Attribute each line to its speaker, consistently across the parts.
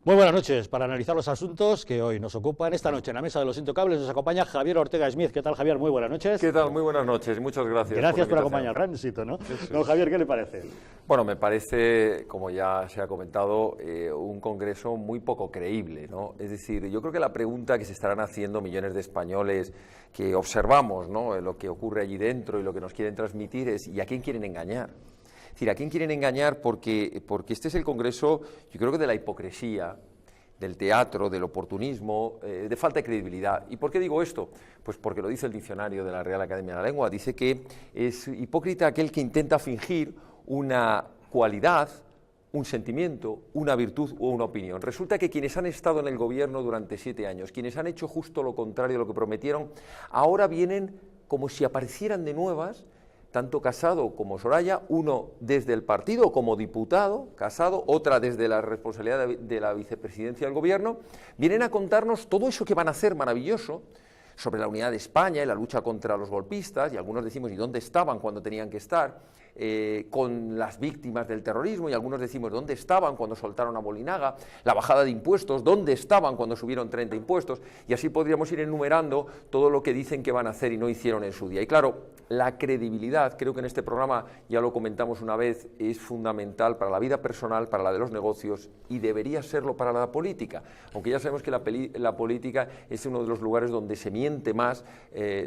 Speaker 1: Muy buenas noches. Para analizar los asuntos que hoy nos ocupan, esta noche en la mesa de los intocables nos acompaña Javier Ortega Smith. ¿Qué tal, Javier? Muy buenas noches.
Speaker 2: ¿Qué tal? Muy buenas noches y muchas gracias.
Speaker 1: Gracias por acompañar. Ránsito, ¿no? Don Javier, ¿qué le parece?
Speaker 2: Bueno, me parece, como ya se ha comentado, un congreso muy poco creíble, ¿no? Es decir, yo creo que la pregunta que se estarán haciendo millones de españoles que observamos, ¿no?, lo que ocurre allí dentro y lo que nos quieren transmitir es ¿y a quién quieren engañar? Es decir, ¿a quién quieren engañar? Porque este es el congreso, yo creo que de la hipocresía, del teatro, del oportunismo, de falta de credibilidad. ¿Y por qué digo esto? Pues porque lo dice el diccionario de la Real Academia de la Lengua, dice que es hipócrita aquel que intenta fingir una cualidad, un sentimiento, una virtud o una opinión. Resulta que quienes han estado en el gobierno durante 7 años, quienes han hecho justo lo contrario de lo que prometieron, ahora vienen como si aparecieran de nuevas, tanto Casado como Soraya, uno desde el partido como diputado, Casado, otra desde la responsabilidad de la vicepresidencia del gobierno, vienen a contarnos todo eso que van a hacer maravilloso sobre la unidad de España y la lucha contra los golpistas, y algunos decimos, ¿y dónde estaban cuando tenían que estar? Con las víctimas del terrorismo, y algunos decimos dónde estaban cuando soltaron a Bolinaga, la bajada de impuestos, dónde estaban cuando subieron 30 impuestos, y así podríamos ir enumerando todo lo que dicen que van a hacer y no hicieron en su día. Y claro, la credibilidad, creo que en este programa ya lo comentamos una vez, es fundamental para la vida personal, para la de los negocios, y debería serlo para la política, aunque ya sabemos que la política es uno de los lugares donde se miente más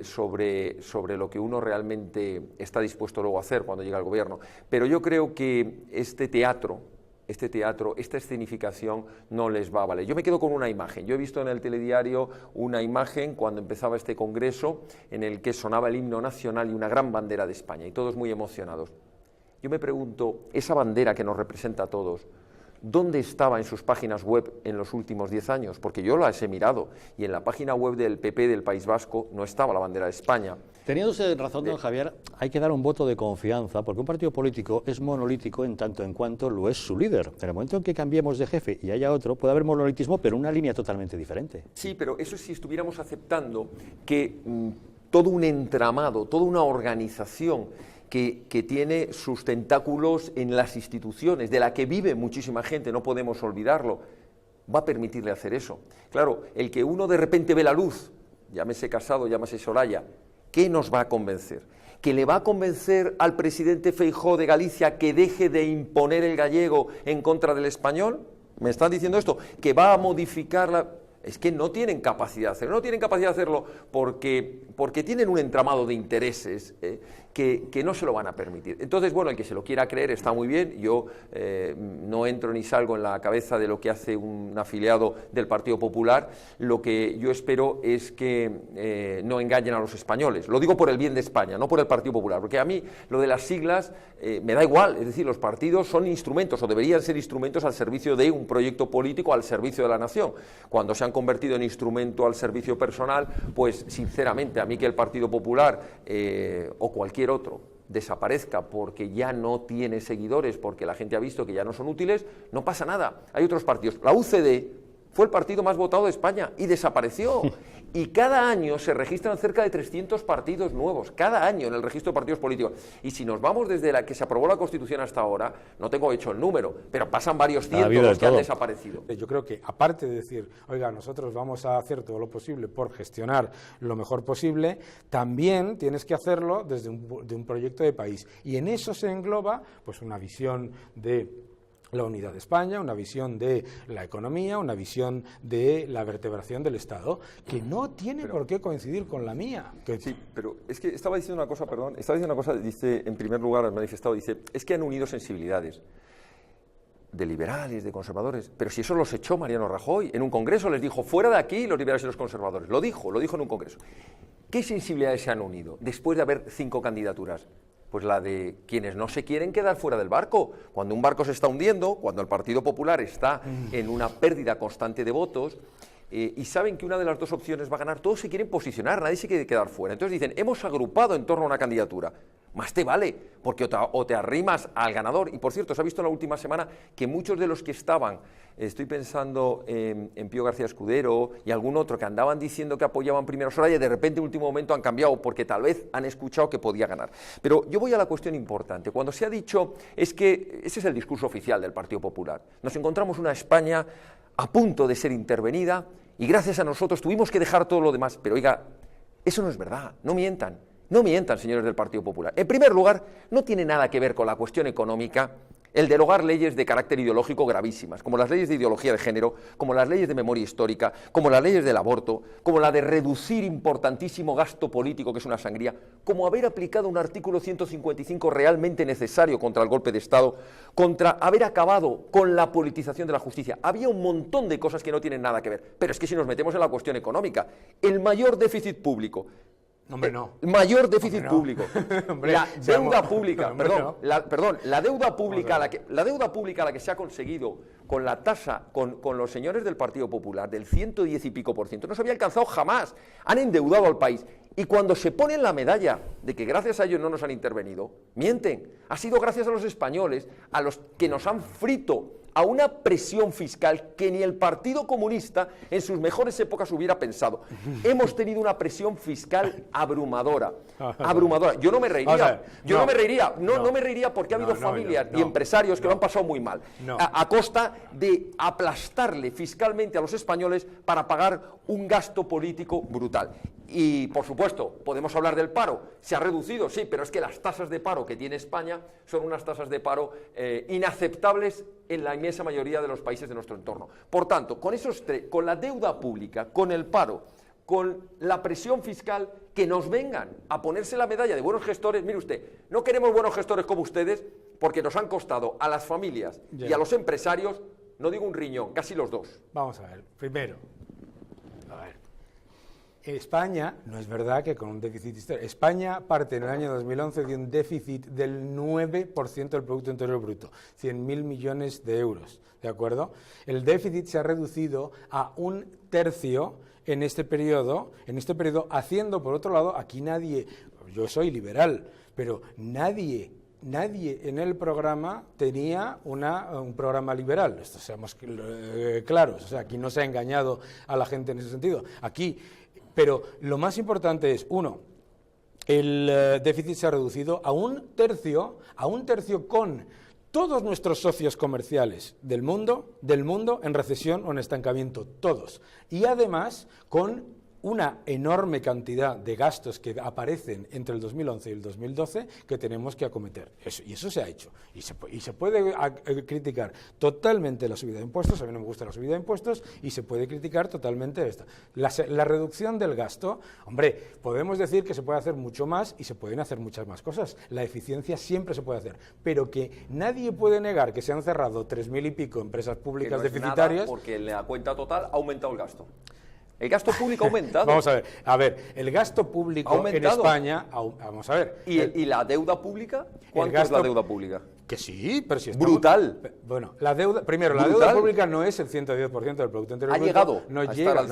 Speaker 2: sobre lo que uno realmente está dispuesto luego a hacer cuando llega al gobierno. Pero yo creo que este teatro, esta escenificación no les va a valer. Yo me quedo con una imagen. Yo he visto en el telediario una imagen cuando empezaba este congreso en el que sonaba el himno nacional y una gran bandera de España, y todos muy emocionados. Yo me pregunto, esa bandera que nos representa a todos, ¿dónde estaba en sus páginas web en los últimos 10 años? Porque yo las he mirado, y en la página web del PP del País Vasco no estaba la bandera de España.
Speaker 1: Teniendo usted razón, don Javier, hay que dar un voto de confianza, porque un partido político es monolítico en tanto en cuanto lo es su líder. En el momento en que cambiemos de jefe y haya otro, puede haber monolitismo, pero una línea totalmente diferente.
Speaker 2: Sí, pero eso si estuviéramos aceptando que todo un entramado, toda una organización que tiene sus tentáculos en las instituciones, de la que vive muchísima gente, no podemos olvidarlo, va a permitirle hacer eso. Claro, el que uno de repente ve la luz, llámese Casado, llámese Soraya, ¿qué nos va a convencer? ¿Que le va a convencer al presidente Feijóo de Galicia que deje de imponer el gallego en contra del español? ¿Me están diciendo esto? ¿Que va a modificar la...? Es que no tienen capacidad de hacerlo. No tienen capacidad de hacerlo porque tienen un entramado de intereses que no se lo van a permitir. Entonces, bueno, el que se lo quiera creer está muy bien. Yo no entro ni salgo en la cabeza de lo que hace un afiliado del Partido Popular. Lo que yo espero es que no engañen a los españoles. Lo digo por el bien de España, no por el Partido Popular, porque a mí lo de las siglas me da igual. Es decir, los partidos son instrumentos, o deberían ser instrumentos al servicio de un proyecto político, al servicio de la nación. Cuando se han convertido en instrumento al servicio personal, pues sinceramente a mí que el Partido Popular o cualquier otro desaparezca porque ya no tiene seguidores, porque la gente ha visto que ya no son útiles, no pasa nada. Hay otros partidos. La UCD fue el partido más votado de España y desapareció. Y cada año se registran cerca de 300 partidos nuevos, cada año en el registro de partidos políticos. Y si nos vamos desde la que se aprobó la Constitución hasta ahora, no tengo hecho el número, pero pasan varios cientos los que han desaparecido.
Speaker 3: Yo creo que, aparte de decir, oiga, nosotros vamos a hacer todo lo posible por gestionar lo mejor posible, también tienes que hacerlo desde un proyecto de país. Y en eso se engloba pues una visión de la unidad de España, una visión de la economía, una visión de la vertebración del Estado, que no tiene por qué coincidir con la mía.
Speaker 2: Sí, pero es que estaba diciendo una cosa, dice, en primer lugar, el manifestado, dice, es que han unido sensibilidades de liberales, de conservadores, pero si eso los echó Mariano Rajoy, en un congreso les dijo, fuera de aquí los liberales y los conservadores, lo dijo en un congreso. ¿Qué sensibilidades se han unido después de haber 5 candidaturas? Pues la de quienes no se quieren quedar fuera del barco. Cuando un barco se está hundiendo, cuando el Partido Popular está en una pérdida constante de votos, y saben que una de las dos opciones va a ganar, todos se quieren posicionar, nadie se quiere quedar fuera. Entonces dicen, hemos agrupado en torno a una candidatura. Más te vale, porque o te arrimas al ganador. Y por cierto, se ha visto en la última semana que muchos de los que estaban, estoy pensando en Pío García Escudero y algún otro que andaban diciendo que apoyaban primero a Soraya, y de repente en último momento han cambiado porque tal vez han escuchado que podía ganar. Pero yo voy a la cuestión importante. Cuando se ha dicho, es que ese es el discurso oficial del Partido Popular. Nos encontramos una España a punto de ser intervenida y gracias a nosotros tuvimos que dejar todo lo demás. Pero oiga, eso no es verdad, no mientan. No mientan, señores del Partido Popular. En primer lugar, no tiene nada que ver con la cuestión económica el derogar leyes de carácter ideológico gravísimas, como las leyes de ideología de género, como las leyes de memoria histórica, como las leyes del aborto, como la de reducir importantísimo gasto político, que es una sangría, como haber aplicado un artículo 155 realmente necesario contra el golpe de Estado, contra haber acabado con la politización de la justicia. Había un montón de cosas que no tienen nada que ver. Pero es que si nos metemos en la cuestión económica, el mayor déficit público,
Speaker 3: Hombre, no.
Speaker 2: Mayor déficit
Speaker 3: Hombre, no.
Speaker 2: público.
Speaker 3: Hombre,
Speaker 2: la deuda
Speaker 3: seamos-
Speaker 2: pública,
Speaker 3: hombre,
Speaker 2: perdón,
Speaker 3: no.
Speaker 2: la deuda pública a la que se ha conseguido con la tasa, con los señores del Partido Popular, del 110 y pico %, no se había alcanzado jamás. Han endeudado al país. Y cuando se ponen la medalla de que gracias a ellos no nos han intervenido, mienten. Ha sido gracias a los españoles, a los que nos han frito a una presión fiscal que ni el Partido Comunista en sus mejores épocas hubiera pensado. Hemos tenido una presión fiscal abrumadora. Abrumadora. Yo no me reiría.
Speaker 3: O sea,
Speaker 2: yo
Speaker 3: no.
Speaker 2: no me reiría. No,
Speaker 3: No.
Speaker 2: no me reiría porque ha habido
Speaker 3: No,
Speaker 2: familias
Speaker 3: no.
Speaker 2: y empresarios que
Speaker 3: No.
Speaker 2: lo han pasado muy mal.
Speaker 3: No.
Speaker 2: A costa de aplastarle fiscalmente a los españoles para pagar un gasto político brutal. Y, por supuesto, podemos hablar del paro. Se ha reducido, sí, pero es que las tasas de paro que tiene España son unas tasas de paro inaceptables en la inmensa mayoría de los países de nuestro entorno. Por tanto, con esos tres, con la deuda pública, con el paro, con la presión fiscal, que nos vengan a ponerse la medalla de buenos gestores. Mire usted, no queremos buenos gestores como ustedes porque nos han costado a las familias y a los empresarios, no digo un riñón, casi los dos.
Speaker 3: Vamos a ver, primero, España, no es verdad que con un déficit histórico, España parte en el año 2011 de un déficit del 9% del Producto Interior Bruto, 100.000 millones de euros, ¿de acuerdo? El déficit se ha reducido a 1/3 en este periodo, haciendo, por otro lado, aquí nadie, yo soy liberal, pero nadie en el programa tenía un programa liberal. Esto seamos claros. O sea, aquí no se ha engañado a la gente en ese sentido. Pero lo más importante es, uno, el déficit se ha reducido a 1/3 con todos nuestros socios comerciales del mundo en recesión o en estancamiento, todos. Y además con una enorme cantidad de gastos que aparecen entre el 2011 y el 2012 que tenemos que acometer. Y eso se ha hecho. Y se puede criticar totalmente la subida de impuestos, a mí no me gusta la subida de impuestos, y se puede criticar totalmente esto. La reducción del gasto, hombre, podemos decir que se puede hacer mucho más y se pueden hacer muchas más cosas. La eficiencia siempre se puede hacer, pero que nadie puede negar que se han cerrado 3.000 y pico empresas públicas
Speaker 2: Que no es
Speaker 3: deficitarias.
Speaker 2: nada, porque en la cuenta total ha aumentado el gasto. El gasto público ha aumentado.
Speaker 3: Vamos a ver, el gasto público en España, vamos a ver.
Speaker 2: ¿Y la deuda pública? ¿Cuánto es la deuda pública?
Speaker 3: Que sí, pero si
Speaker 2: estamos... Brutal.
Speaker 3: Bueno, la deuda pública no es el 110% del Producto Interior Bruto.
Speaker 2: Ha llegado.
Speaker 3: No ha llegado.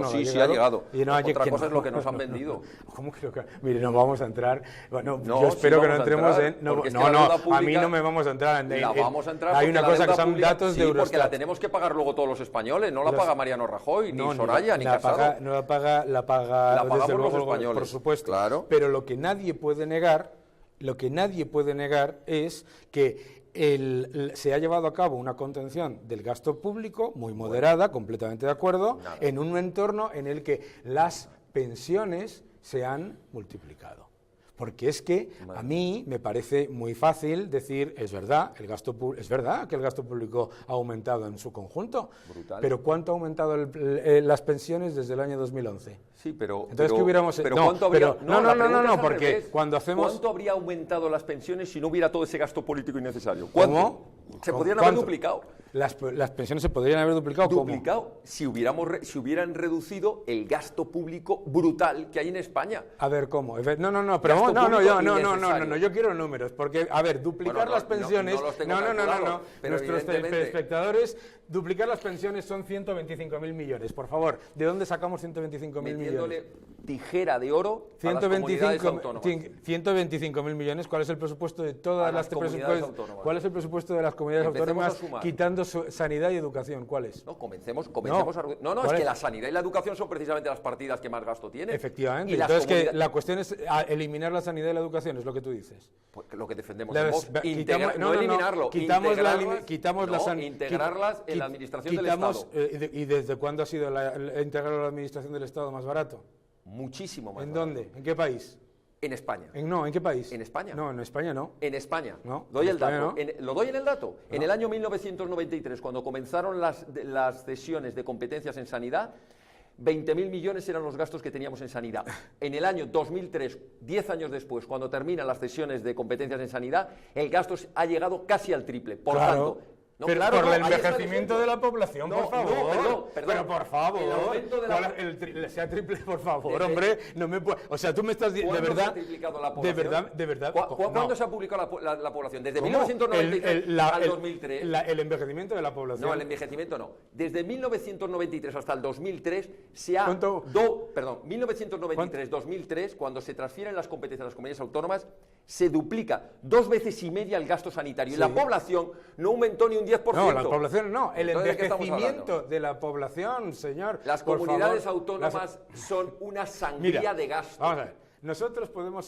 Speaker 2: Sí, ha llegado.
Speaker 3: Y
Speaker 2: Otra cosa es lo que nos han vendido.
Speaker 3: ¿Cómo que mire, no vamos a entrar... Bueno,
Speaker 2: no,
Speaker 3: yo espero
Speaker 2: sí
Speaker 3: que no entremos en... No, a mí no me vamos a entrar en...
Speaker 2: vamos a entrar.
Speaker 3: Hay una cosa que son datos de Eurostat.
Speaker 2: Porque la tenemos que pagar luego todos los españoles. No la paga Mariano Rajoy, ni Soraya, ni Casado.
Speaker 3: No la paga desde luego los españoles, por supuesto.
Speaker 2: Claro.
Speaker 3: Pero lo que nadie puede negar es que se ha llevado a cabo una contención del gasto público muy moderada, completamente de acuerdo, en un entorno en el que las pensiones se han multiplicado. Porque es que a mí me parece muy fácil decir, es verdad que el gasto público ha aumentado en su conjunto.
Speaker 2: Brutal.
Speaker 3: Pero ¿cuánto ha aumentado las pensiones desde el año 2011?
Speaker 2: Sí, pero...
Speaker 3: Entonces, ¿qué hubiéramos...
Speaker 2: ¿cuánto habría...
Speaker 3: No, porque cuando hacemos...
Speaker 2: ¿Cuánto habría aumentado las pensiones si no hubiera todo ese gasto político innecesario? ¿Cuánto?
Speaker 3: ¿Cómo?
Speaker 2: Se podrían haber duplicado.
Speaker 3: Las pensiones se podrían haber duplicado.
Speaker 2: Duplicado si hubieran reducido el gasto público brutal que hay en España.
Speaker 3: A ver, ¿cómo? No, pero no, yo quiero números, porque, a ver, duplicar las pensiones... No, nuestros telespectadores, duplicar las pensiones son 125.000 millones, por favor. ¿De dónde sacamos 125.000 millones?
Speaker 2: Metiéndole tijera de oro a las comunidades autónomas.
Speaker 3: 125.000 millones, ¿cuál es el presupuesto de todas las comunidades autónomas? ¿Cuál es el presupuesto de las comunidades
Speaker 2: Empecemos
Speaker 3: autónomas
Speaker 2: a sumar.
Speaker 3: quitando sanidad y educación. ¿Cuáles?
Speaker 2: No, comencemos
Speaker 3: No.
Speaker 2: a... No, es
Speaker 3: ¿Cuáles?
Speaker 2: que la sanidad y la educación son precisamente las partidas que más gasto tienen.
Speaker 3: Efectivamente.
Speaker 2: Y las
Speaker 3: Entonces, que
Speaker 2: comunidades-
Speaker 3: la cuestión es eliminar la sanidad y la educación, es lo que tú dices.
Speaker 2: Pues lo que defendemos
Speaker 3: La
Speaker 2: en
Speaker 3: des-
Speaker 2: Vox.
Speaker 3: quitamos-
Speaker 2: No eliminarlo,
Speaker 3: quitamos
Speaker 2: integrarlas,
Speaker 3: quitamos la
Speaker 2: no,
Speaker 3: san-
Speaker 2: integrarlas en
Speaker 3: quit-
Speaker 2: la administración del
Speaker 3: quitamos,
Speaker 2: Estado.
Speaker 3: ¿Y desde cuándo ha sido integrarlo en la administración del Estado más barato?
Speaker 2: Muchísimo más
Speaker 3: ¿En
Speaker 2: barato.
Speaker 3: dónde? ¿En qué país?
Speaker 2: En España.
Speaker 3: ¿En qué país?
Speaker 2: En España.
Speaker 3: No, en España no.
Speaker 2: En España.
Speaker 3: No,
Speaker 2: Doy
Speaker 3: en
Speaker 2: el
Speaker 3: España
Speaker 2: dato.
Speaker 3: no.
Speaker 2: ¿Lo doy en el dato? En el año 1993, cuando comenzaron las cesiones de competencias en sanidad, 20.000 millones eran los gastos que teníamos en sanidad. En el año 2003, 10 años después, cuando terminan las cesiones de competencias en sanidad, el gasto ha llegado casi al triple. Por
Speaker 3: Claro.
Speaker 2: tanto... No,
Speaker 3: Pero
Speaker 2: claro,
Speaker 3: por
Speaker 2: no,
Speaker 3: el
Speaker 2: ahí está
Speaker 3: envejecimiento
Speaker 2: ejemplo.
Speaker 3: de la población,
Speaker 2: No,
Speaker 3: por favor.
Speaker 2: no, perdón.
Speaker 3: Pero por favor.
Speaker 2: El aumento de la-
Speaker 3: sea triple, por favor,
Speaker 2: Desde-
Speaker 3: hombre. No me o sea, tú me estás diciendo, de
Speaker 2: ¿Cuándo
Speaker 3: verdad.
Speaker 2: se ha triplicado la
Speaker 3: De
Speaker 2: población?
Speaker 3: verdad.
Speaker 2: ¿Cuándo
Speaker 3: no.
Speaker 2: se ha publicado la población? ¿Desde
Speaker 3: ¿Cómo?
Speaker 2: 1993 al 2003?
Speaker 3: El envejecimiento de la población.
Speaker 2: No, el envejecimiento no. Desde 1993 hasta el 2003 se ha...
Speaker 3: ¿Cuánto?
Speaker 2: 1993-2003, cuando se transfieren las competencias a las comunidades autónomas, se duplica 2 veces y media el gasto sanitario.
Speaker 3: Sí.
Speaker 2: Y la población no aumentó ni un 10%.
Speaker 3: No, la población no. El
Speaker 2: Entonces, ¿de qué estamos
Speaker 3: envejecimiento
Speaker 2: hablando?
Speaker 3: de la población, señor.
Speaker 2: Las
Speaker 3: por
Speaker 2: comunidades
Speaker 3: favor.
Speaker 2: autónomas son una sangría
Speaker 3: Mira,
Speaker 2: de gasto.
Speaker 3: Vamos a ver. Nosotros podemos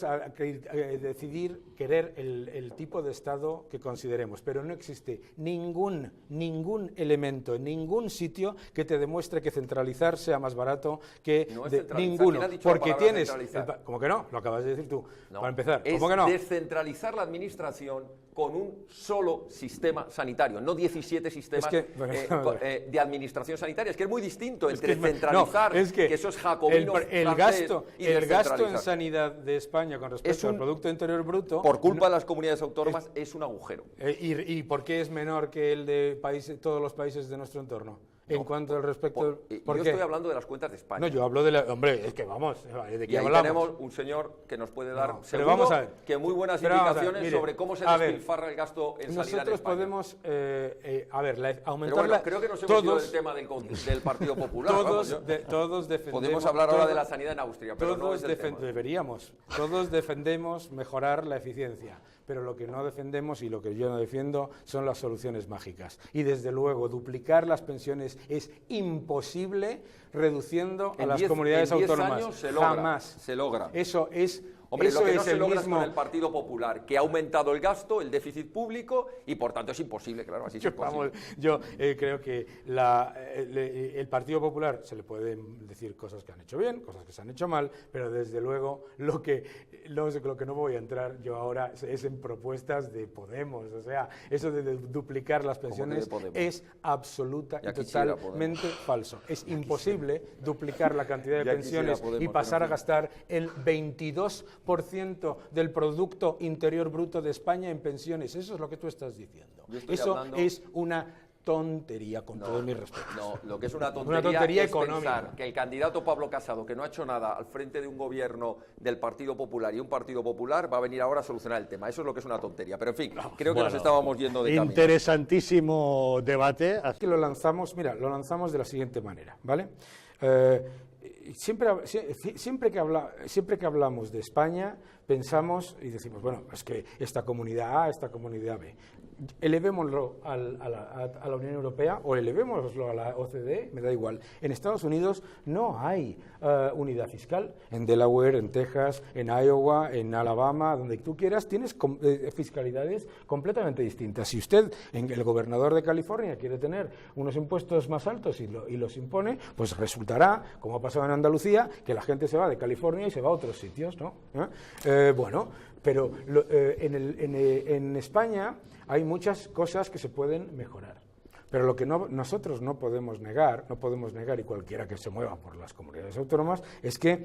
Speaker 3: decidir querer el tipo de Estado que consideremos, pero no existe ningún elemento en ningún sitio que te demuestre que centralizar sea más barato que
Speaker 2: No es centralizar.
Speaker 3: ninguno.
Speaker 2: ¿Quién ha dicho la
Speaker 3: Porque
Speaker 2: palabra
Speaker 3: tienes...
Speaker 2: centralizar?
Speaker 3: ¿Cómo que no? Lo acabas de decir tú.
Speaker 2: No,
Speaker 3: Para empezar.
Speaker 2: es
Speaker 3: ¿Cómo que no?
Speaker 2: descentralizar la administración con un solo sistema sanitario, no 17 sistemas
Speaker 3: Es que, bueno,
Speaker 2: de administración sanitaria. Es que es muy distinto
Speaker 3: Es
Speaker 2: entre
Speaker 3: que es-
Speaker 2: centralizar,
Speaker 3: no, es que
Speaker 2: eso es jacobino
Speaker 3: el
Speaker 2: francés,
Speaker 3: gasto
Speaker 2: y
Speaker 3: en
Speaker 2: descentralizar.
Speaker 3: sanidad de España con
Speaker 2: Es
Speaker 3: respecto
Speaker 2: un-
Speaker 3: al Producto Interior Bruto...
Speaker 2: Por culpa de las comunidades autónomas es un agujero.
Speaker 3: ¿Y por qué es menor que el de todos los países de nuestro entorno? En cuanto al respecto... ¿por
Speaker 2: Yo
Speaker 3: qué?
Speaker 2: estoy hablando de las cuentas de España.
Speaker 3: No, yo hablo de la... Hombre, es que vamos, ¿de
Speaker 2: Y
Speaker 3: qué
Speaker 2: ahí
Speaker 3: hablamos?
Speaker 2: tenemos un señor que nos puede dar,
Speaker 3: No, pero
Speaker 2: seguro,
Speaker 3: vamos a ver.
Speaker 2: que muy buenas
Speaker 3: Pero vamos a ver,
Speaker 2: indicaciones
Speaker 3: mire,
Speaker 2: sobre cómo se
Speaker 3: a ver,
Speaker 2: despilfarra el gasto en sanidad en
Speaker 3: Nosotros
Speaker 2: España.
Speaker 3: podemos, aumentar
Speaker 2: Pero bueno,
Speaker 3: la...
Speaker 2: creo que nos hemos ido
Speaker 3: todos,
Speaker 2: del tema del Partido Popular. Vamos,
Speaker 3: todos defendemos...
Speaker 2: podemos hablar ahora de la
Speaker 3: todos-
Speaker 2: sanidad en Austria, pero no
Speaker 3: Todos
Speaker 2: es el tema.
Speaker 3: deberíamos. Todos defendemos mejorar la eficiencia, pero lo que no defendemos y lo que yo no defiendo son las soluciones mágicas. Y desde luego, duplicar las pensiones es imposible reduciendo a
Speaker 2: En
Speaker 3: las
Speaker 2: 10
Speaker 3: comunidades
Speaker 2: en 10
Speaker 3: autónomas.
Speaker 2: años se logra,
Speaker 3: Jamás.
Speaker 2: se logra.
Speaker 3: Eso es...
Speaker 2: Hombre,
Speaker 3: eso
Speaker 2: lo que
Speaker 3: es
Speaker 2: no se
Speaker 3: el
Speaker 2: logra es
Speaker 3: mismo...
Speaker 2: con el Partido Popular, que ha aumentado el gasto, el déficit público, y por tanto es imposible, claro, así es imposible.
Speaker 3: Vamos, yo creo que el Partido Popular se le pueden decir cosas que han hecho bien, cosas que se han hecho mal, pero desde luego lo que no voy a entrar yo ahora es en propuestas de Podemos. O sea, eso de duplicar las pensiones
Speaker 2: Podemos?
Speaker 3: es absoluta y
Speaker 2: Ya quisiera
Speaker 3: totalmente falso. Es imposible duplicar la cantidad de
Speaker 2: Ya quisiera
Speaker 3: pensiones
Speaker 2: Podemos,
Speaker 3: y pasar
Speaker 2: pero
Speaker 3: a gastar el 22% del Producto Interior Bruto de España en pensiones. Eso es lo que tú estás diciendo.
Speaker 2: Yo estoy
Speaker 3: Eso
Speaker 2: hablando-
Speaker 3: es una tontería, con todo mi respeto.
Speaker 2: No, lo que es una tontería,
Speaker 3: tontería
Speaker 2: es
Speaker 3: económica.
Speaker 2: pensar que el candidato Pablo Casado, que no ha hecho nada al frente de un gobierno del Partido Popular y un Partido Popular, va a venir ahora a solucionar el tema. Eso es lo que es una tontería. Pero en fin, creo que nos estábamos yendo de camino.
Speaker 1: Interesantísimo debate.
Speaker 3: Que lo lanzamos de la siguiente manera, ¿vale? Siempre que hablamos de España, pensamos y decimos, bueno, es que esta comunidad A, esta comunidad B. Elevémoslo a la Unión Europea o elevémoslo a la OCDE, me da igual. En Estados Unidos no hay unidad fiscal. En Delaware, en Texas, en Iowa, en Alabama, donde tú quieras, tienes fiscalidades completamente distintas. Si usted, el gobernador de California, quiere tener unos impuestos más altos y los impone, pues resultará, como ha pasado en Andalucía, que la gente se va de California y se va a otros sitios, ¿no? Bueno, pero en España hay muchas cosas que se pueden mejorar. Pero lo que nosotros no podemos negar, y cualquiera que se mueva por las comunidades autónomas, es que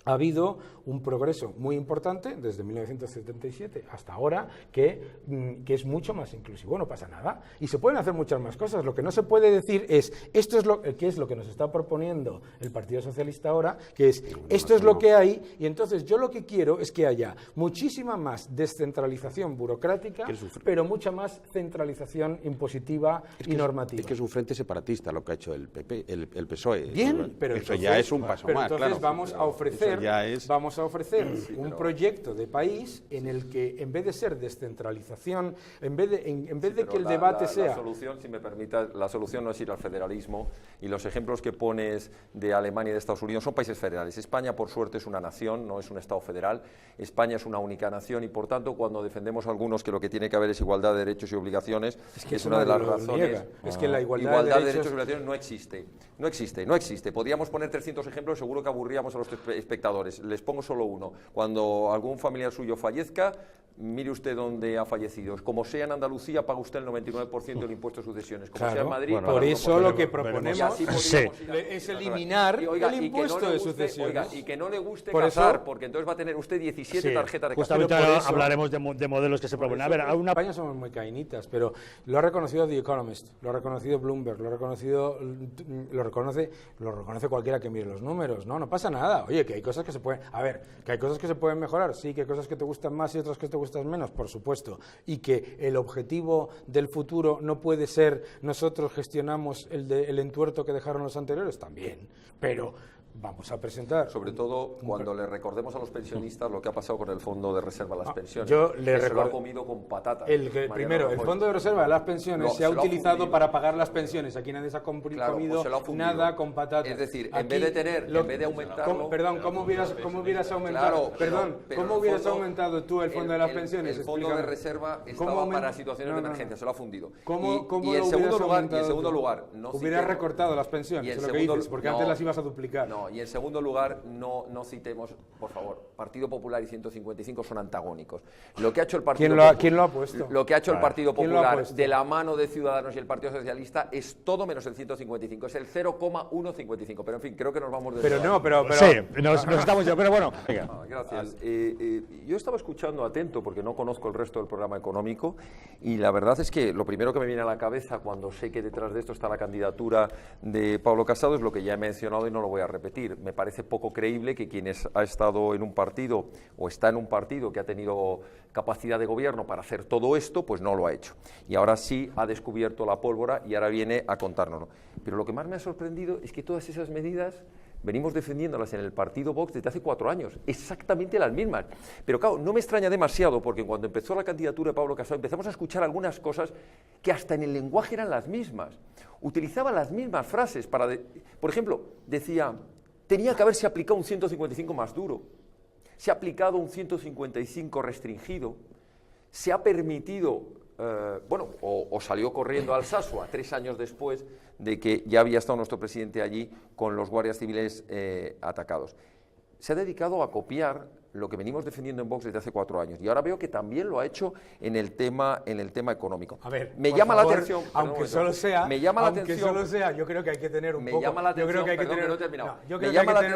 Speaker 3: ha habido un progreso muy importante desde 1977 hasta ahora que es mucho más inclusivo. No pasa nada y se pueden hacer muchas más cosas. Lo que no se puede decir es esto es lo que nos está proponiendo el Partido Socialista ahora, que es esto es lo que hay, y entonces yo lo que quiero es que haya muchísima más descentralización burocrática, pero mucha más centralización impositiva y normativa.
Speaker 4: Es que es un frente separatista lo que ha hecho el PP, el PSOE.
Speaker 3: Bien, pero
Speaker 4: eso
Speaker 3: entonces,
Speaker 4: ya es un paso más,
Speaker 3: entonces
Speaker 4: claro.
Speaker 3: vamos a ofrecer ya es... Vamos a ofrecer un proyecto de país en el que, en vez de ser descentralización, en vez de que el debate sea...
Speaker 2: La solución, si me permitas, la solución no es ir al federalismo, y los ejemplos que pones de Alemania y de Estados Unidos son países federales. España, por suerte, es una nación, no es un Estado federal. España es una única nación y, por tanto, cuando defendemos a algunos que lo que tiene que haber es igualdad de derechos y obligaciones, es una de las razones...
Speaker 3: Es que la igualdad
Speaker 2: de derechos y obligaciones no existe. No existe, no existe. Podríamos poner 300 ejemplos, seguro que aburríamos a los espectadores. Les pongo solo uno. Cuando algún familiar suyo fallezca, mire usted dónde ha fallecido. Como sea en Andalucía, paga usted el 99% del impuesto de sucesiones. Como sea en Madrid...
Speaker 3: Bueno, por eso lo que proponemos es eliminar el impuesto de sucesiones.
Speaker 2: Y que no le guste casar, porque entonces va a tener usted 17 tarjetas de casar.
Speaker 1: Justamente hablaremos de modelos que se proponen. A ver,
Speaker 3: en España somos muy cainitas, pero lo ha reconocido The Economist, lo ha reconocido Bloomberg, lo reconoce cualquiera que mire los números. No pasa nada. Oye, que hay cosas que se pueden... A ver, que hay cosas que se pueden mejorar. Sí, que hay cosas que te gustan más y otras que te gustan menos, por supuesto, y que el objetivo del futuro no puede ser nosotros gestionamos el entuerto que dejaron los anteriores, también, pero vamos a presentar...
Speaker 2: Sobre todo cuando le recordemos a los pensionistas lo que ha pasado con el Fondo de Reserva de las Pensiones.
Speaker 3: Yo
Speaker 2: se lo ha comido con patatas.
Speaker 3: El Fondo de Reserva de las Pensiones se ha utilizado para pagar las pensiones. Aquí nadie se ha comido nada con patatas.
Speaker 2: Es decir, en vez de aumentarlo...
Speaker 3: ¿Cómo hubieras aumentado? ¿Cómo hubieras aumentado tú el Fondo de las Pensiones?
Speaker 2: El Fondo de Reserva estaba para situaciones de emergencia, se lo ha fundido.
Speaker 3: Y en
Speaker 2: segundo lugar,
Speaker 3: hubieras recortado las pensiones, es lo que dices, porque antes las ibas a duplicar.
Speaker 2: Y en segundo lugar, no citemos, por favor, Partido Popular y 155 son antagónicos. Lo que ha hecho el Partido Popular,
Speaker 3: ¿Quién lo ha puesto?
Speaker 2: Lo que ha hecho el Partido Popular de la mano de Ciudadanos y el Partido Socialista es todo menos el 155, es el 0,155. Pero en fin, creo que nos vamos de...
Speaker 3: Pero
Speaker 1: sí, nos estamos ya, pero bueno. Venga.
Speaker 2: Gracias. Yo estaba escuchando atento porque no conozco el resto del programa económico y la verdad es que lo primero que me viene a la cabeza cuando sé que detrás de esto está la candidatura de Pablo Casado es lo que ya he mencionado y no lo voy a repetir. Me parece poco creíble que quien ha estado en un partido o está en un partido que ha tenido capacidad de gobierno para hacer todo esto, pues no lo ha hecho. Y ahora sí ha descubierto la pólvora y ahora viene a contárnoslo. Pero lo que más me ha sorprendido es que todas esas medidas venimos defendiéndolas en el partido Vox desde hace 4 años, exactamente las mismas. Pero claro, no me extraña demasiado porque cuando empezó la candidatura de Pablo Casado empezamos a escuchar algunas cosas que hasta en el lenguaje eran las mismas. Utilizaba las mismas frases por ejemplo, decía... Tenía que haberse aplicado un 155 más duro, se ha aplicado un 155 restringido, se ha permitido, o salió corriendo a Alsasua 3 años después de que ya había estado nuestro presidente allí con los guardias civiles atacados. Se ha dedicado a copiar lo que venimos defendiendo en Vox desde hace 4 años y ahora veo que también lo ha hecho en el tema económico.
Speaker 3: A ver,
Speaker 2: me llama la atención,
Speaker 3: aunque solo sea, yo creo que hay que tener un poco, yo creo que hay que tener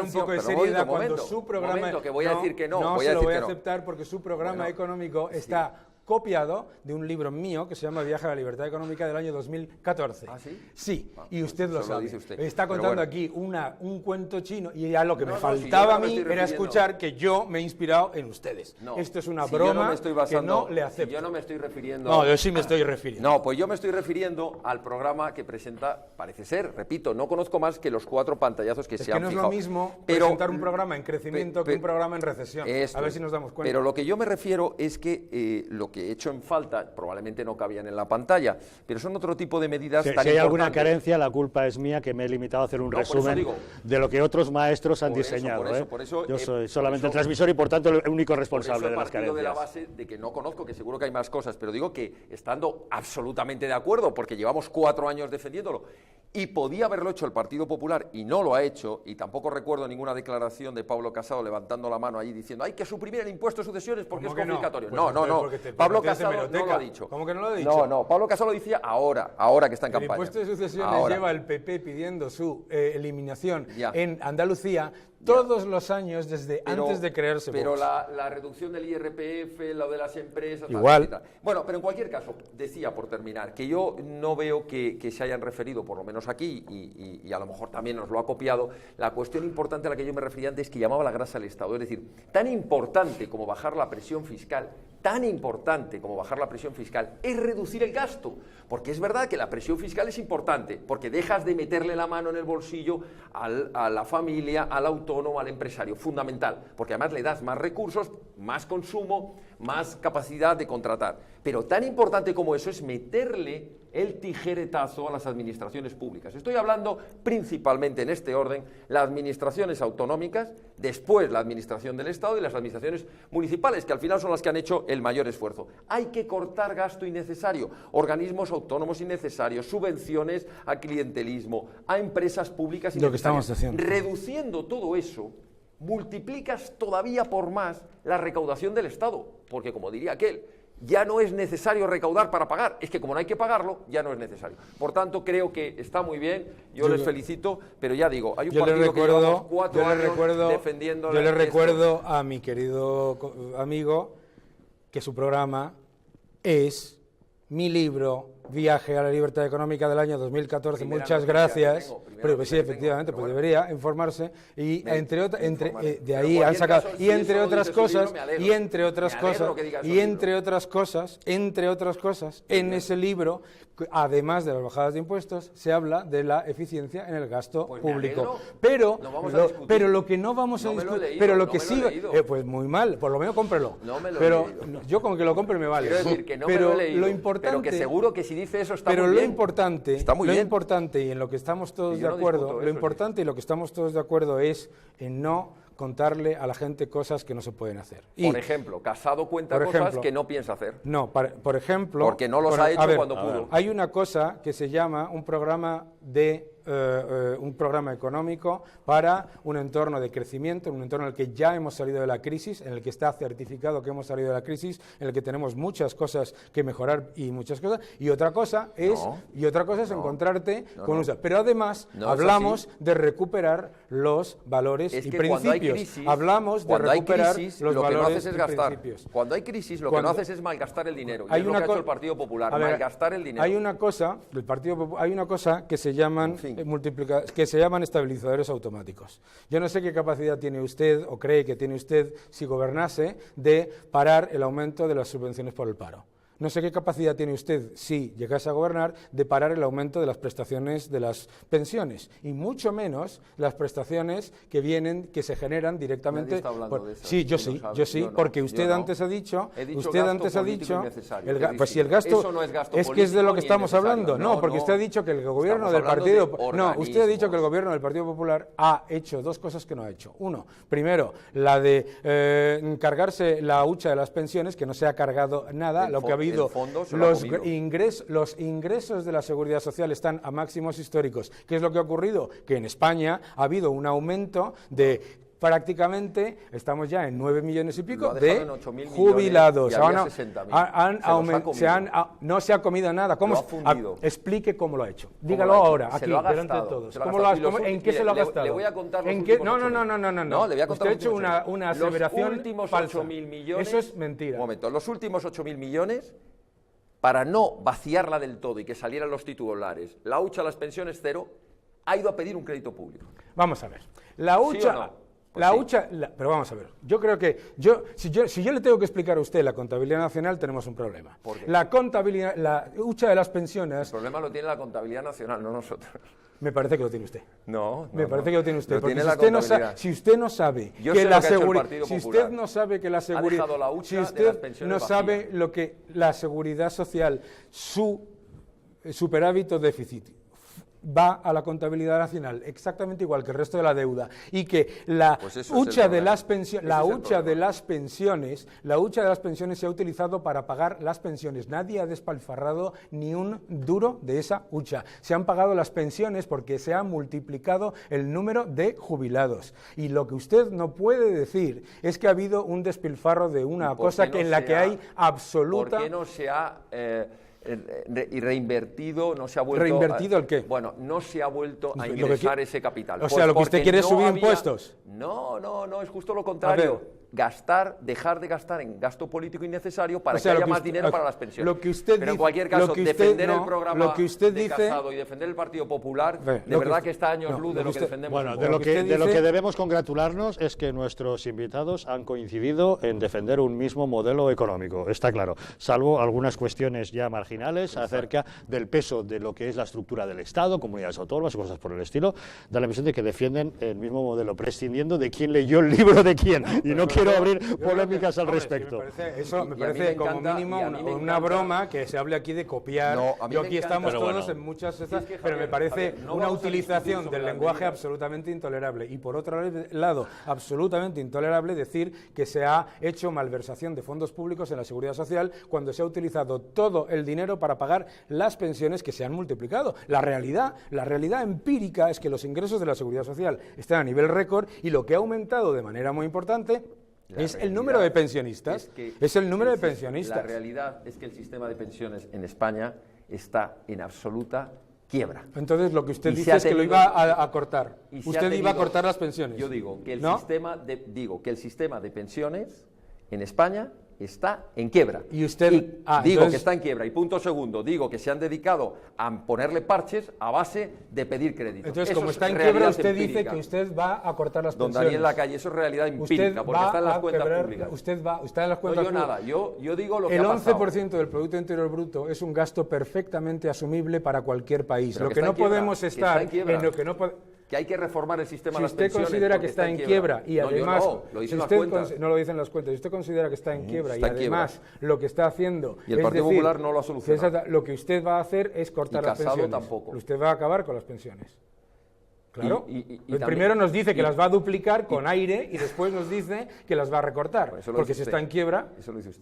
Speaker 3: un poco de seriedad cuando su programa,
Speaker 2: que voy a decir que no,
Speaker 3: no se lo voy a aceptar porque su programa económico está copiado de un libro mío que se llama Viaje a la Libertad Económica del año 2014.
Speaker 2: ¿Ah, sí?
Speaker 3: Sí, y usted lo sabe.
Speaker 2: Dice usted.
Speaker 3: Está contando aquí un cuento chino y ya lo que me faltaba a mí era escuchar que yo me he inspirado en ustedes. Esto es una broma que no le acepto.
Speaker 2: Yo no me estoy refiriendo...
Speaker 3: No, yo sí me estoy refiriendo.
Speaker 2: No, pues yo me estoy refiriendo al programa que presenta, parece ser, repito, no conozco más que los 4 pantallazos que se han fijado.
Speaker 3: Es que no es lo mismo presentar un programa en crecimiento que un programa en recesión. A ver si nos damos cuenta.
Speaker 2: Pero lo que yo me refiero es que lo que he hecho en falta, probablemente no cabían en la pantalla, pero son otro tipo de medidas tan importantes.
Speaker 1: Si hay alguna carencia, la culpa es mía, que me he limitado a hacer un resumen de lo que otros maestros han diseñado.
Speaker 2: Por eso,
Speaker 1: yo soy solamente el transmisor y, por tanto, el único responsable de las carencias.
Speaker 2: De la base de que no conozco, que seguro que hay más cosas, pero digo que estando absolutamente de acuerdo, porque llevamos 4 años defendiéndolo, y podía haberlo hecho el Partido Popular y no lo ha hecho, y tampoco recuerdo ninguna declaración de Pablo Casado levantando la mano allí diciendo hay que suprimir el impuesto de sucesiones porque es confiscatorio.
Speaker 3: No,
Speaker 2: no. Pablo Casado no lo ha dicho.
Speaker 3: ¿Cómo que no lo ha dicho?
Speaker 2: No, Pablo Casado lo decía ahora que está en campaña.
Speaker 3: El impuesto de sucesiones lleva el PP pidiendo su eliminación en Andalucía todos los años desde antes de crearse Vox.
Speaker 2: Pero la reducción del IRPF, lo de las empresas...
Speaker 3: Igual.
Speaker 2: Tal. Bueno, pero en cualquier caso, decía por terminar, que yo no veo que se hayan referido, por lo menos aquí, y a lo mejor también nos lo ha copiado, la cuestión importante a la que yo me refería antes, que llamaba la grasa al Estado. Es decir, tan importante como bajar la presión fiscal, tan importante como bajar la presión fiscal es reducir el gasto, porque es verdad que la presión fiscal es importante, porque dejas de meterle la mano en el bolsillo a la familia, al autónomo, al empresario, fundamental, porque además le das más recursos, más consumo, más capacidad de contratar. Pero tan importante como eso es meterle el tijeretazo a las administraciones públicas. Estoy hablando principalmente en este orden, las administraciones autonómicas, después la administración del Estado y las administraciones municipales, que al final son las que han hecho el mayor esfuerzo. Hay que cortar gasto innecesario, organismos autónomos innecesarios, subvenciones a clientelismo, a empresas públicas innecesarias.
Speaker 3: Lo que estamos haciendo.
Speaker 2: Reduciendo todo eso, multiplicas todavía por más la recaudación del Estado, porque como diría aquel, ya no es necesario recaudar para pagar, es que como no hay que pagarlo, ya no es necesario. Por tanto, creo que está muy bien, yo les felicito, pero ya digo, hay un partido que llevamos 4 años defendiendo.
Speaker 3: Yo le recuerdo a mi querido amigo que su programa es mi libro Viaje a la Libertad Económica del año 2014. Muchas gracias. Pero sí, efectivamente, pues debería informarse y de ahí han sacado y entre otras cosas en ese libro, además de las bajadas de impuestos, se habla de la eficiencia en el gasto público. Pero lo que no vamos a discutir, pero lo que sí, pues muy mal, por lo menos cómprelo. Pero yo con que lo compre me vale.
Speaker 2: Quiero decir que no me lo he leído, lo importante, pero que seguro que si dice eso está muy bien.
Speaker 3: Pero lo importante y en lo que estamos todos de acuerdo, lo importante y lo que estamos todos de acuerdo es en no contarle a la gente cosas que no se pueden hacer.
Speaker 2: Por ejemplo, Casado cuenta cosas que no piensa hacer.
Speaker 3: No, por ejemplo...
Speaker 2: Porque no los ha hecho cuando pudo.
Speaker 3: Hay una cosa que se llama un programa económico para un entorno de crecimiento, un entorno en el que ya hemos salido de la crisis, en el que está certificado que hemos salido de la crisis, en el que tenemos muchas cosas que mejorar y muchas cosas, y otra cosa es encontrarte con un... Pero además hablamos de recuperar los valores y principios. Hablamos de recuperar los valores y principios.
Speaker 2: Cuando hay crisis, lo que no haces es malgastar el dinero. Y es lo que ha hecho el Partido Popular, malgastar el dinero.
Speaker 3: Hay una cosa que se llaman estabilizadores automáticos. Yo no sé qué capacidad tiene usted o cree que tiene usted, si gobernase, de parar el aumento de las subvenciones por el paro. No sé qué capacidad tiene usted, si llegase a gobernar, de parar el aumento de las prestaciones de las pensiones, y mucho menos las prestaciones que se generan directamente.
Speaker 2: Nadie está hablando de eso.
Speaker 3: Sí, yo sí, porque usted antes ha dicho, pues si el gasto,
Speaker 2: eso no es gasto
Speaker 3: es que es de lo que estamos hablando, porque usted ha dicho que el gobierno del Partido Popular ha hecho dos cosas que no ha hecho. Uno, primero, la de cargarse la hucha de las pensiones, que no se ha cargado nada, lo que ha habido, los ingresos de la Seguridad Social están a máximos históricos. ¿Qué es lo que ha ocurrido? Que en España ha habido un aumento de prácticamente, estamos ya en 9 millones y pico de jubilados. No se ha comido nada. Explique cómo lo ha hecho. Dígalo ahora, aquí, delante de todos. ¿En qué se lo ha gastado?
Speaker 2: Le voy a contar
Speaker 3: No.
Speaker 2: Le voy a contar.
Speaker 3: Usted ha hecho una aseveración
Speaker 2: los últimos
Speaker 3: falsa.
Speaker 2: 8.000 millones.
Speaker 3: Eso es mentira.
Speaker 2: Un momento, los últimos 8.000 millones, para no vaciarla del todo y que salieran los titulares, la hucha a las pensiones cero, ha ido a pedir un crédito público.
Speaker 3: Vamos a ver. La hucha...
Speaker 2: ¿Sí o no?
Speaker 3: Pero vamos a ver, yo creo que si yo le tengo que explicar a usted la contabilidad nacional, tenemos un problema.
Speaker 2: ¿Por qué?
Speaker 3: La hucha de las pensiones...
Speaker 2: El problema lo tiene la contabilidad nacional, no nosotros.
Speaker 3: Me parece que lo tiene usted.
Speaker 2: Me
Speaker 3: parece que lo tiene usted.
Speaker 2: Porque
Speaker 3: si usted no sabe que la seguridad... Si usted no sabe que la seguridad... Si usted no sabe lo que la seguridad social, su superávit o déficit, va a la contabilidad nacional exactamente igual que el resto de la deuda, y que la hucha de las pensiones se ha utilizado para pagar las pensiones. Nadie ha despilfarrado ni un duro de esa hucha. Se han pagado las pensiones porque se ha multiplicado el número de jubilados. Y lo que usted no puede decir es que ha habido un despilfarro de una cosa en la que hay absoluta...
Speaker 2: ¿Por qué no se ha... y reinvertido, no se ha vuelto...
Speaker 3: ¿Reinvertido el qué?
Speaker 2: Bueno, no se ha vuelto a ingresar ese capital.
Speaker 3: O sea, lo que usted quiere es subir impuestos.
Speaker 2: No, es justo lo contrario. dejar de gastar en gasto político innecesario para que haya más dinero para las pensiones.
Speaker 3: Lo que usted
Speaker 2: Pero en cualquier caso, defender el programa de
Speaker 3: dice,
Speaker 2: Casado y defender el Partido Popular, de verdad que está años luz de lo que defendemos.
Speaker 1: Bueno, de lo que debemos congratularnos es que nuestros invitados han coincidido en defender un mismo modelo económico, está claro, salvo algunas cuestiones ya marginales acerca del peso de lo que es la estructura del Estado, comunidades autónomas y cosas por el estilo. Da la impresión de que defienden el mismo modelo, prescindiendo de quién leyó el libro de quién, y no quiero abrir polémicas al respecto.
Speaker 3: Eso me parece como mínimo una broma que se hable aquí de copiar. Yo aquí estamos todos en muchas pero me parece una utilización del lenguaje absolutamente intolerable. Y por otro lado, absolutamente intolerable decir que se ha hecho malversación de fondos públicos en la seguridad social cuando se ha utilizado todo el dinero para pagar las pensiones que se han multiplicado. La realidad empírica es que los ingresos de la seguridad social están a nivel récord y lo que ha aumentado de manera muy importante es el número de pensionistas. Es el número de pensionistas.
Speaker 2: La realidad es que el sistema de pensiones en España está en absoluta quiebra.
Speaker 3: Entonces lo que usted dice es que lo iba a cortar. Usted iba a cortar las pensiones.
Speaker 2: Yo digo que el sistema de pensiones en España está en quiebra.
Speaker 3: Y usted
Speaker 2: digo que está en quiebra. Y punto segundo, digo que se han dedicado a ponerle parches a base de pedir crédito.
Speaker 3: Entonces,
Speaker 2: eso
Speaker 3: como está en quiebra, usted dice que usted va a cortar las pensiones.
Speaker 2: Don Daniel Lacalle, eso es realidad empírica, porque está en las cuentas públicas.
Speaker 3: Está en las cuentas
Speaker 2: públicas. Yo digo lo que
Speaker 3: el
Speaker 2: ha pasado.
Speaker 3: 11% del Producto Interior Bruto es un gasto perfectamente asumible para cualquier país. Lo que no podemos estar en lo que no podemos...
Speaker 2: Que hay que reformar el sistema de las
Speaker 3: pensiones. Si usted considera que está en quiebra y además...
Speaker 2: lo dicen las cuentas.
Speaker 3: No lo dicen las cuentas. Si usted considera que está en quiebra y además lo que está haciendo...
Speaker 2: Y el Partido Popular no lo ha solucionado.
Speaker 3: Lo que usted va a hacer es cortar las pensiones.
Speaker 2: Tampoco.
Speaker 3: Usted va a acabar con las pensiones. Claro. Primero nos dice que las va a duplicar con aire y después nos dice que las va a recortar. Porque si está en quiebra,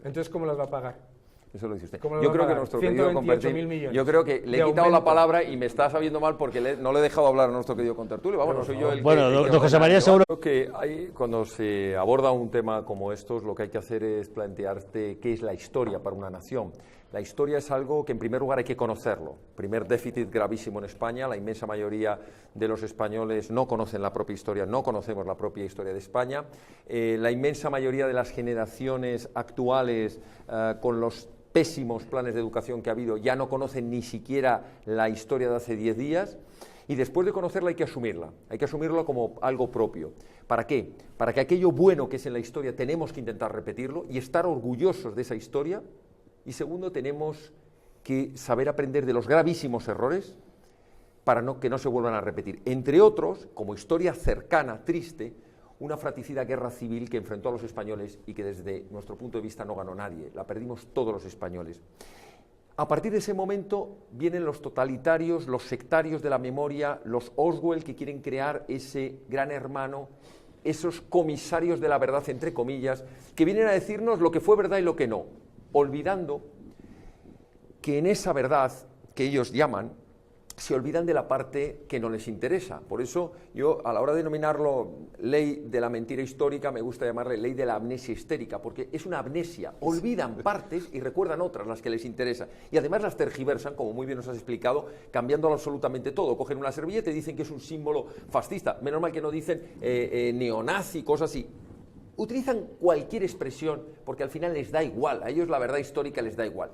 Speaker 3: entonces ¿cómo las va a pagar?
Speaker 2: Eso lo dice usted. Yo creo que nuestro querido contertulio, yo creo que le he quitado la palabra y me está sabiendo mal porque no le he dejado hablar a nuestro querido contertulio. Vamos, no soy yo el
Speaker 1: don José María seguro.
Speaker 2: Creo que cuando se aborda un tema como estos, lo que hay que hacer es plantearte qué es la historia para una nación. La historia es algo que en primer lugar hay que conocerlo. Primer déficit gravísimo en España, la inmensa mayoría de los españoles no conocen la propia historia, no conocemos la propia historia de España. La inmensa mayoría de las generaciones actuales con los pésimos planes de educación que ha habido ya no conocen ni siquiera la historia de hace 10 días y después de conocerla hay que asumirlo como algo propio. ¿Para qué? Para que aquello bueno que es en la historia tenemos que intentar repetirlo y estar orgullosos de esa historia y segundo tenemos que saber aprender de los gravísimos errores para que no se vuelvan a repetir. Entre otros, como historia cercana, triste, una fratricida guerra civil que enfrentó a los españoles y que desde nuestro punto de vista no ganó nadie, la perdimos todos los españoles. A partir de ese momento vienen los totalitarios, los sectarios de la memoria, los Orwell que quieren crear ese gran hermano, esos comisarios de la verdad, entre comillas, que vienen a decirnos lo que fue verdad y lo que no, olvidando que en esa verdad que ellos llaman, se olvidan de la parte que no les interesa. Por eso yo, a la hora de denominarlo ley de la mentira histórica, me gusta llamarle ley de la amnesia histérica, porque es una amnesia. Olvidan partes y recuerdan otras, las que les interesa. Y además las tergiversan, como muy bien nos has explicado, cambiándolo absolutamente todo. Cogen una servilleta y dicen que es un símbolo fascista. Menos mal que no dicen neonazi, cosas así. Utilizan cualquier expresión porque al final les da igual. A ellos la verdad histórica les da igual.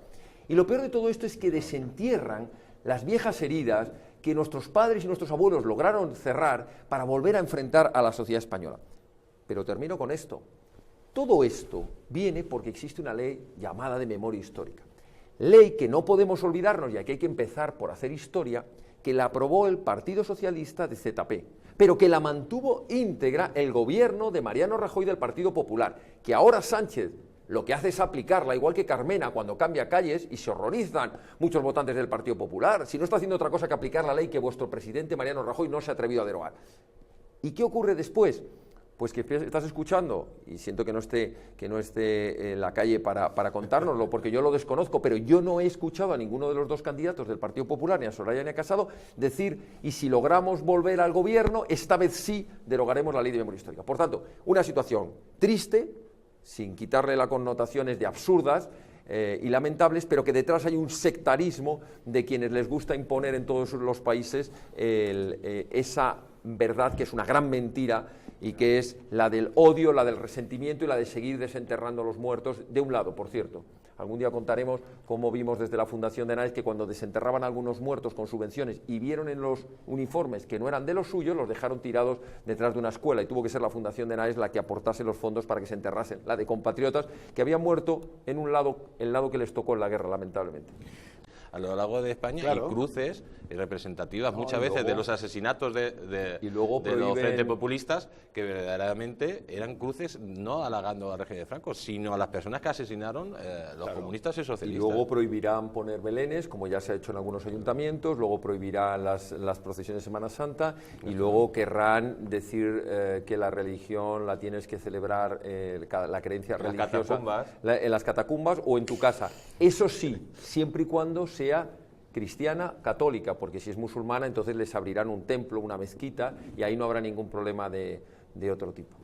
Speaker 2: Y lo peor de todo esto es que desentierran las viejas heridas que nuestros padres y nuestros abuelos lograron cerrar para volver a enfrentar a la sociedad española. Pero termino con esto. Todo esto viene porque existe una ley llamada de memoria histórica. Ley que no podemos olvidarnos, ya que hay que empezar por hacer historia, que la aprobó el Partido Socialista de ZP, pero que la mantuvo íntegra el gobierno de Mariano Rajoy del Partido Popular, que ahora Sánchez lo que hace es aplicarla, igual que Carmena cuando cambia calles, y se horrorizan muchos votantes del Partido Popular, si no está haciendo otra cosa que aplicar la ley que vuestro presidente Mariano Rajoy no se ha atrevido a derogar. ¿Y qué ocurre después? Pues que estás escuchando, y siento que no esté en la calle para contárnoslo, porque yo lo desconozco, pero yo no he escuchado a ninguno de los dos candidatos del Partido Popular, ni a Soraya ni a Casado, decir, y si logramos volver al gobierno, esta vez sí derogaremos la ley de memoria histórica. Por tanto, una situación triste, sin quitarle las connotaciones de absurdas y lamentables, pero que detrás hay un sectarismo de quienes les gusta imponer en todos los países esa verdad que es una gran mentira y que es la del odio, la del resentimiento y la de seguir desenterrando a los muertos, de un lado, por cierto. Algún día contaremos cómo vimos desde la Fundación de Nice que cuando desenterraban a algunos muertos con subvenciones y vieron en los uniformes que no eran de los suyos, los dejaron tirados detrás de una escuela, y tuvo que ser la Fundación de Nice la que aportase los fondos para que se enterrasen, la de compatriotas que habían muerto en un lado, el lado que les tocó en la guerra, lamentablemente.
Speaker 4: A lo largo de España
Speaker 3: Claro.
Speaker 4: hay cruces representativas muchas veces de los asesinatos de los frentes populistas, que verdaderamente eran cruces no halagando al régimen de Franco, sino a las personas que asesinaron los comunistas y socialistas.
Speaker 2: Y luego prohibirán poner belenes, como ya se ha hecho en algunos ayuntamientos, luego prohibirán las procesiones de Semana Santa, y luego querrán decir que la religión la tienes que celebrar, la creencia religiosa en las catacumbas o en tu casa. Eso sí, siempre y cuando sea cristiana, católica, porque si es musulmana entonces les abrirán un templo, una mezquita, y ahí no habrá ningún problema de otro tipo.